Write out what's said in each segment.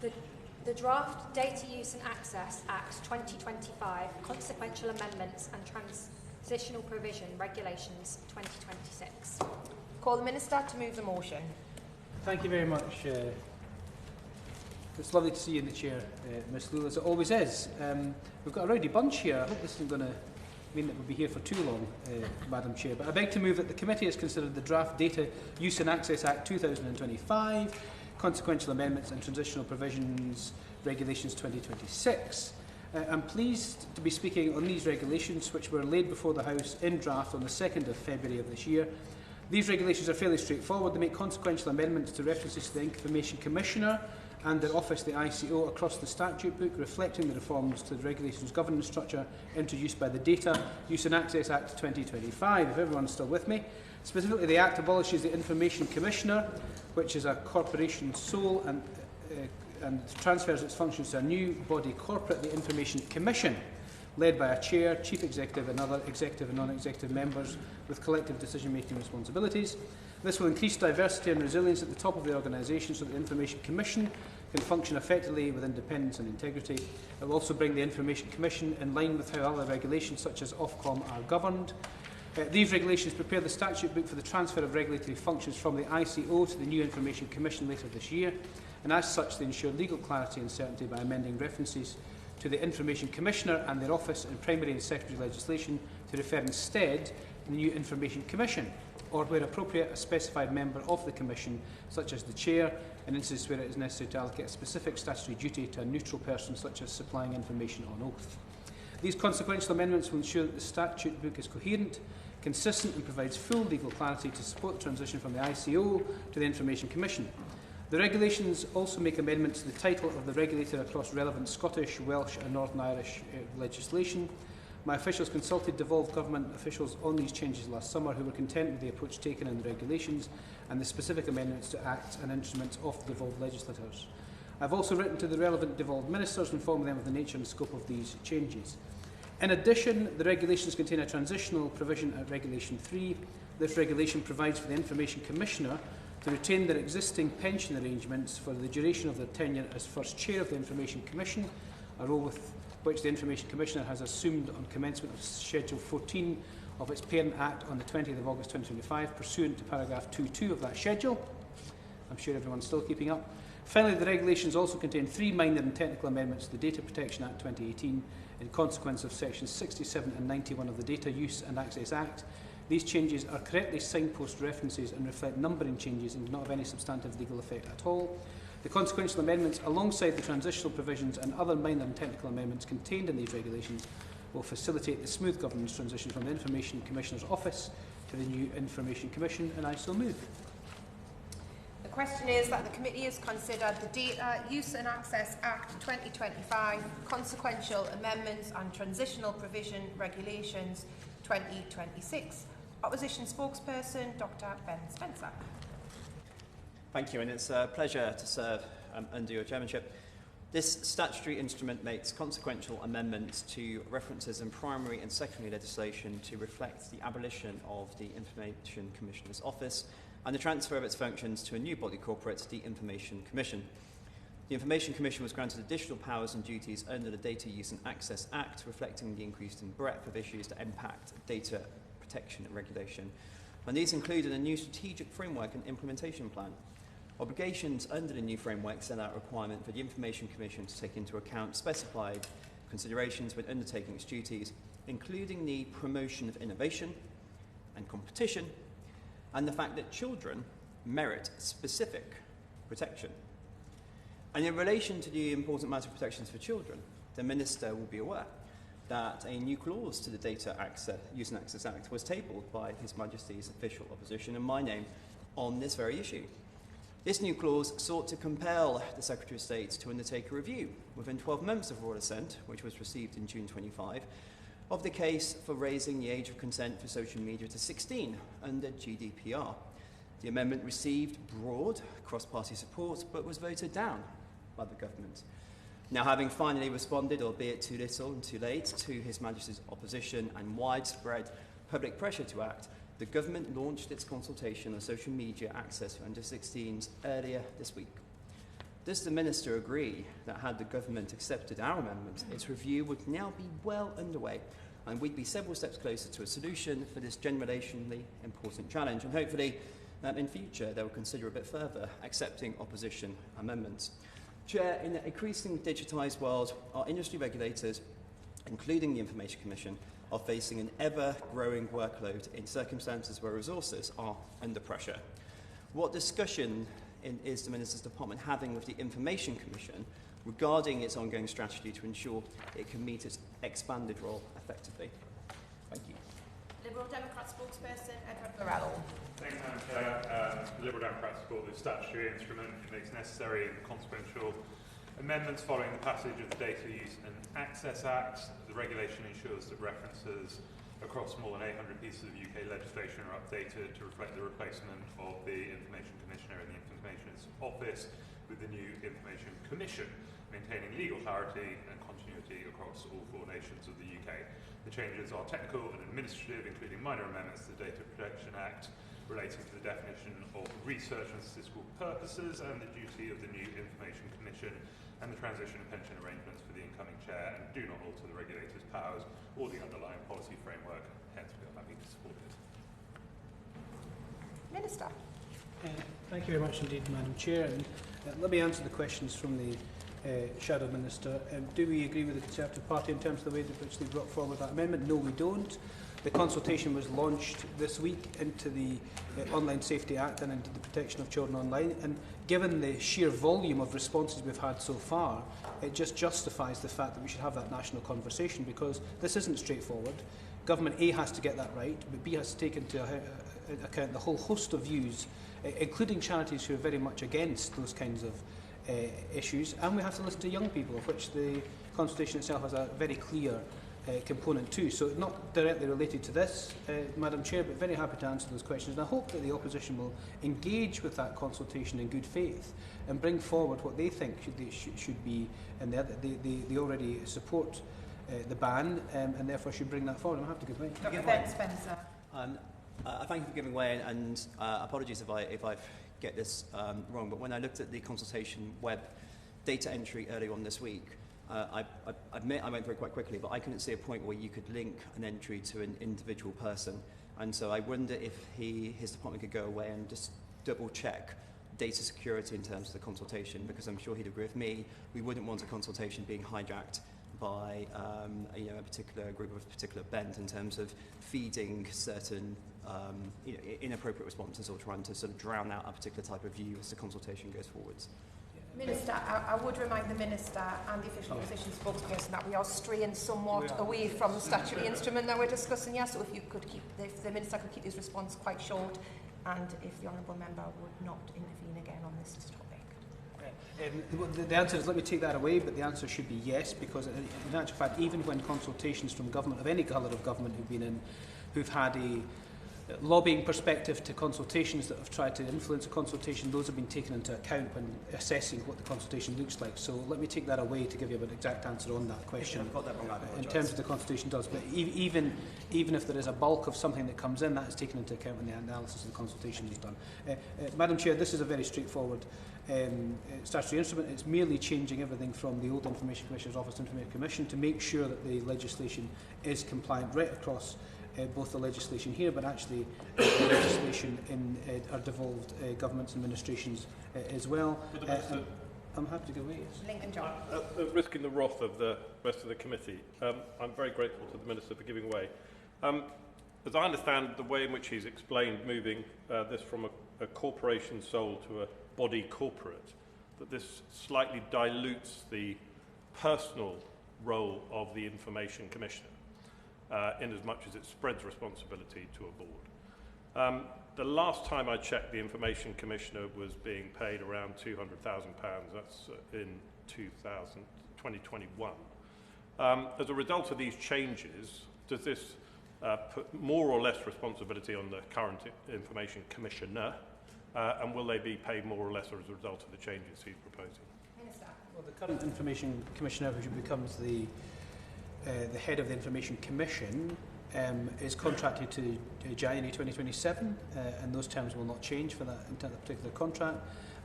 The draft Data Use and Access Act 2025, Consequential Amendments and Transitional Provision Regulations 2026. Call the Minister to move the motion. Thank you very much. It's lovely to see you in the chair, Ms Lewis, as it always is. We've got a rowdy bunch here. I hope this isn't going to mean that we'll be here for too long, Madam Chair. But I beg to move that the committee has considered the draft Data Use and Access Act 2025, Consequential Amendments and Transitional Provisions Regulations 2026. I'm pleased to be speaking on these regulations, which were laid before the House in draft on the 2nd of February of this year. These regulations are fairly straightforward. They make consequential amendments to references to the Information Commissioner and their office, the ICO, across the statute book, reflecting the reforms to the regulations governance structure introduced by the Data Use and Access Act 2025, if everyone's still with me. Specifically, the Act abolishes the Information Commissioner, which is a corporation sole, and transfers its functions to a new body corporate, the Information Commission, led by a chair, chief executive and other executive and non-executive members with collective decision-making responsibilities. This will increase diversity and resilience at the top of the organisation so that the Information Commission can function effectively with independence and integrity. It will also bring the Information Commission in line with how other regulations such as Ofcom are governed. These regulations prepare the statute book for the transfer of regulatory functions from the ICO to the new Information Commission later this year, and as such they ensure legal clarity and certainty by amending references to the Information Commissioner and their office in primary and secondary legislation to refer instead to the new Information Commission, or where appropriate, a specified member of the Commission, such as the Chair, in instances where it is necessary to allocate a specific statutory duty to a neutral person, such as supplying information on oath. These consequential amendments will ensure that the statute book is coherent, consistent and provides full legal clarity to support the transition from the ICO to the Information Commission. The regulations also make amendments to the title of the regulator across relevant Scottish, Welsh and Northern Irish legislation. My officials consulted devolved government officials on these changes last summer, who were content with the approach taken in the regulations and the specific amendments to acts and instruments of the devolved legislators. I have also written to the relevant devolved ministers, informing them of the nature and scope of these changes. In addition, the regulations contain a transitional provision at Regulation 3. This regulation provides for the Information Commissioner to retain their existing pension arrangements for the duration of their tenure as first chair of the Information Commission, a role with which the Information Commissioner has assumed on commencement of Schedule 14 of its Parent Act on the 20th of August 2025, pursuant to paragraph 2.2 of that schedule. I'm sure everyone's still keeping up. Finally, the regulations also contain 3 minor and technical amendments to the Data Protection Act 2018 in consequence of sections 67 and 91 of the Data Use and Access Act. These changes are correctly signpost references and reflect numbering changes and do not have any substantive legal effect at all. The consequential amendments, alongside the transitional provisions and other minor and technical amendments contained in these regulations, will facilitate the smooth governance transition from the Information Commissioner's Office to the new Information Commission, and I so move. The question is that the committee has considered the Data Use and Access Act 2025, Consequential Amendments and Transitional Provision Regulations 2026. Opposition spokesperson, Dr. Ben Spencer. Thank you, and it's a pleasure to serve under your chairmanship. This statutory instrument makes consequential amendments to references in primary and secondary legislation to reflect the abolition of the Information Commissioner's Office and the transfer of its functions to a new body corporate, the Information Commission. The Information Commission was granted additional powers and duties under the Data Use and Access Act, reflecting the increase in breadth of issues that impact data protection and regulation. And these included a new strategic framework and implementation plan. Obligations under the new framework set out a requirement for the Information Commission to take into account specified considerations when undertaking its duties, including the promotion of innovation and competition, and the fact that children merit specific protection. And in relation to the important matter of protections for children, the Minister will be aware that a new clause to the Data Use and Access Act was tabled by His Majesty's official opposition in my name on this very issue. This new clause sought to compel the Secretary of State to undertake a review within 12 months of royal assent, which was received in June 25, of the case for raising the age of consent for social media to 16 under GDPR. The amendment received broad cross-party support but was voted down by the government. Now, having finally responded, albeit too little and too late, to His Majesty's opposition and widespread public pressure to act, the government launched its consultation on social media access for under-16s earlier this week. Does the Minister agree that had the government accepted our amendment, its review would now be well underway and we'd be several steps closer to a solution for this generationally important challenge? And hopefully, in future, they will consider a bit further accepting opposition amendments. Chair, in an increasingly digitised world, our industry regulators, including the Information Commission, are facing an ever-growing workload in circumstances where resources are under pressure. What discussion is the Minister's Department having with the Information Commission regarding its ongoing strategy to ensure it can meet its expanded role effectively? Thank you. Liberal Democrat spokesperson Edward Burrell. Thank you, Madam Chair. The Liberal Democrats support this statutory instrument. It makes necessary and consequential amendments following the passage of the Data Use and Access Act. The regulation ensures that references across more than 800 pieces of UK legislation are updated to reflect the replacement of the Information Commissioner in the Information Office with the new Information Commission, maintaining legal clarity and continuity across all 4 nations of the UK. The changes are technical and administrative, including minor amendments to the Data Protection Act relating to the definition of research and statistical purposes and the duty of the new Information Commission and the transition and pension arrangements for the incoming chair, and do not alter the regulator's powers or the underlying policy framework. Hence, we are happy to support it. Minister. Thank you very much indeed, Madam Chair. And, let me answer the questions from the Shadow Minister. Do we agree with the Conservative Party in terms of the way in which they brought forward that amendment? No, we don't. The consultation was launched this week into the Online Safety Act and into the protection of children online, and given the sheer volume of responses we've had so far, it just justifies the fact that we should have that national conversation, because this isn't straightforward. Government A has to get that right, but B has to take into account the whole host of views, including charities who are very much against those kinds of issues, and we have to listen to young people, of which the consultation itself has a very clear component too. So not directly related to this, Madam Chair, but very happy to answer those questions. And I hope that the opposition will engage with that consultation in good faith and bring forward what they think should be, and they already support the ban, and therefore should bring that forward. I'm happy to give way. Dr. Ben Spencer. Thank you for giving way, and apologies if I get this wrong, but when I looked at the consultation web data entry earlier on this week, I admit I went through it quite quickly, but I couldn't see a point where you could link an entry to an individual person. And so I wonder if his department could go away and just double check data security in terms of the consultation, because I'm sure he'd agree with me, we wouldn't want a consultation being hijacked by a particular group of particular bent in terms of feeding certain inappropriate responses or trying to sort of drown out a particular type of view as the consultation goes forwards. Minister, I would remind the Minister and the official opposition spokesperson that we are straying somewhat away from the statutory instrument that we're discussing here, so if the Minister could keep his response quite short, and if the Honourable Member would not intervene again on this topic. The answer is, let me take that away, but the answer should be yes, because in actual fact, even when consultations from government, of any colour of government who've had a lobbying perspective to consultations that have tried to influence a consultation, those have been taken into account when assessing what the consultation looks like. So let me take that away to give you an exact answer on that question. I've got that wrong, in terms of the consultation does, but even if there is a bulk of something that comes in, that is taken into account when the analysis of the consultation is done. Madam Chair, this is a very straightforward statutory instrument. It's merely changing everything from the old Information Commissioner's Office to Information Commission to make sure that the legislation is compliant right across both the legislation here, but actually the legislation in our devolved governments and administrations as well. I'm happy to give way. Yes. Lincoln John. Risking the wrath of the rest of the committee, I'm very grateful to the Minister for giving way. As I understand the way in which he's explained moving this from a corporation sole to a body corporate, that this slightly dilutes the personal role of the Information Commissioner, in as much as it spreads responsibility to a board. The last time I checked, the Information Commissioner was being paid around £200,000. That's in 2021. As a result of these changes, does this put more or less responsibility on the current Information Commissioner, and will they be paid more or less as a result of the changes he's proposing? Minister. Well, the current Information Commissioner, who becomes the head of the Information Commission, is contracted to January 2027, and those terms will not change for that particular contract.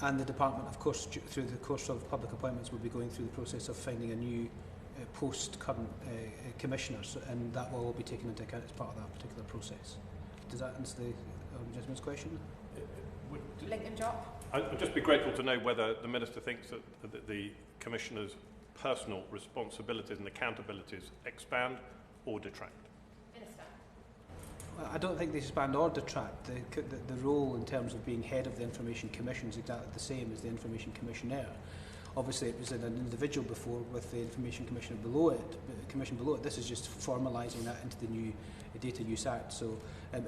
and the department, of course, through the course of public appointments, will be going through the process of finding a new post-current commissioner, and that will all be taken into account as part of that particular process. Does that answer the gentleman's question? Lincoln Drop. I'd just be grateful to know whether the Minister thinks that the Commissioner's personal responsibilities and accountabilities expand or detract. Minister. I don't think they expand or detract. The role in terms of being head of the Information Commission is exactly the same as the Information Commissioner. Obviously, it was in an individual before with the Information Commissioner below it, Commission below it. This is just formalising that into the new Data Use Act. So,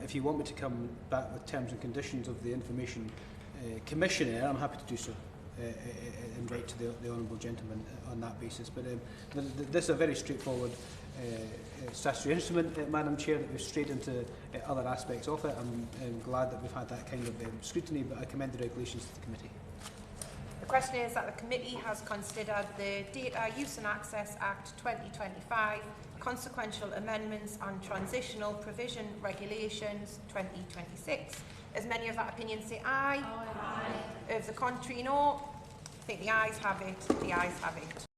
if you want me to come back with terms and conditions of the Information Commissioner, I'm happy to do so. And write to the honourable gentleman on that basis. But this is a very straightforward statutory instrument, Madam Chair, that we've strayed into other aspects of it. I'm glad that we've had that kind of scrutiny, but I commend the regulations to the committee. The question is that the committee has considered the Data Use and Access Act 2025, Consequential Amendments and Transitional Provision Regulations 2026. As many of that opinion say aye. Aye. Of the contrary, no. I think the ayes have it. The ayes have it.